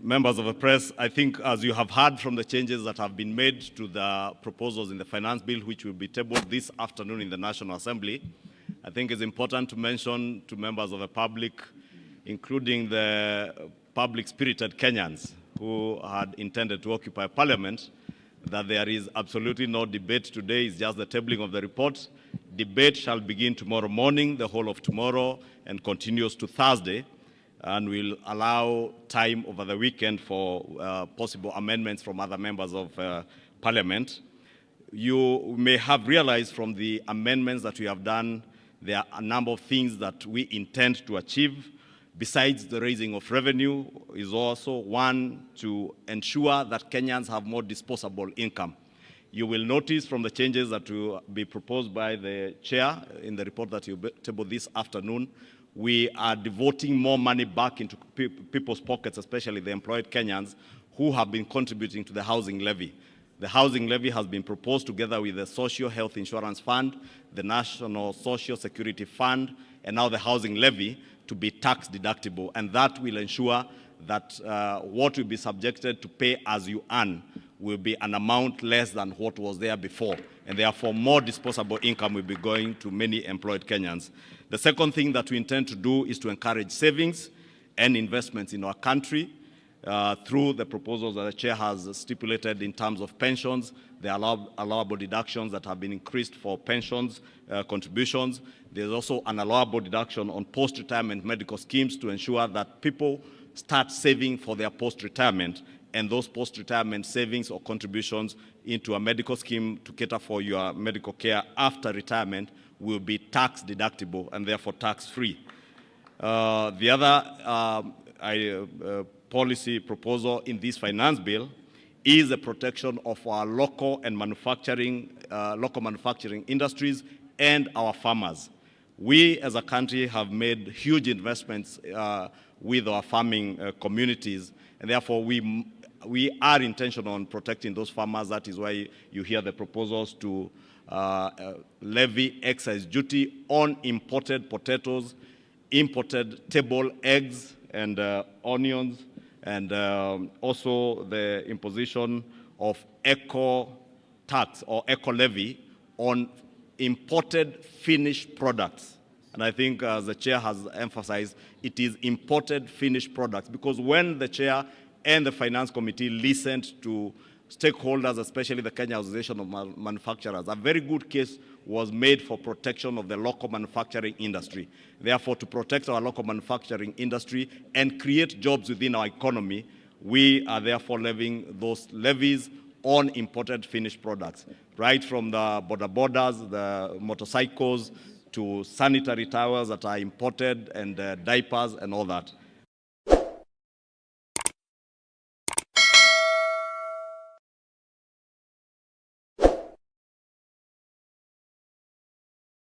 Members of the press, I think as you have heard from the changes that have been made to the proposals in the finance bill, which will be tabled this afternoon in the National Assembly, I think it's important to mention to members of the public, including the public-spirited Kenyans who had intended to occupy Parliament, that there is absolutely no debate today. It's just the tabling of the report. Debate shall begin tomorrow morning, the whole of tomorrow, and continues to Thursday, and will allow time over the weekend for possible amendments from other members of Parliament. You may have realized from the amendments that we have done, there are a number of things that we intend to achieve. Besides the raising of revenue, is also one to ensure that Kenyans have more disposable income. You will notice from the changes that will be proposed by the chair in the report that you table this afternoon, we are devoting more money back into people's pockets, especially the employed Kenyans who have been contributing to the housing levy. The housing levy has been proposed together with the Social Health Insurance Fund, the National Social Security Fund, and now the housing levy to be tax deductible. And that will ensure that what will be subjected to pay as you earn will be an amount less than what was there before. And therefore, more disposable income will be going to many employed Kenyans. The second thing that we intend to do is to encourage savings and investments in our country through the proposals that the chair has stipulated in terms of pensions, the allowable deductions that have been increased for pensions contributions. There's also an allowable deduction on post-retirement medical schemes to ensure that people start saving for their post-retirement, and those post-retirement savings or contributions into a medical scheme to cater for your medical care after retirement will be tax deductible and therefore tax-free. The other policy proposal in this finance bill is the protection of our local manufacturing industries and our farmers. We as a country have made huge investments with our farming communities, and therefore we are intentional on protecting those farmers. That is why you hear the proposals to levy excise duty on imported potatoes, imported table eggs and onions, and also the imposition of eco tax or eco levy on imported finished products. And I think, as the chair has emphasized, it is imported finished products, because when the chair and the finance committee listened to stakeholders, especially the Kenya Association of Manufacturers, a very good case was made for protection of the local manufacturing industry. Therefore, to protect our local manufacturing industry and create jobs within our economy, we are therefore levying those levies on imported finished products, right from the borders, the motorcycles, to sanitary towels that are imported, and diapers and all that.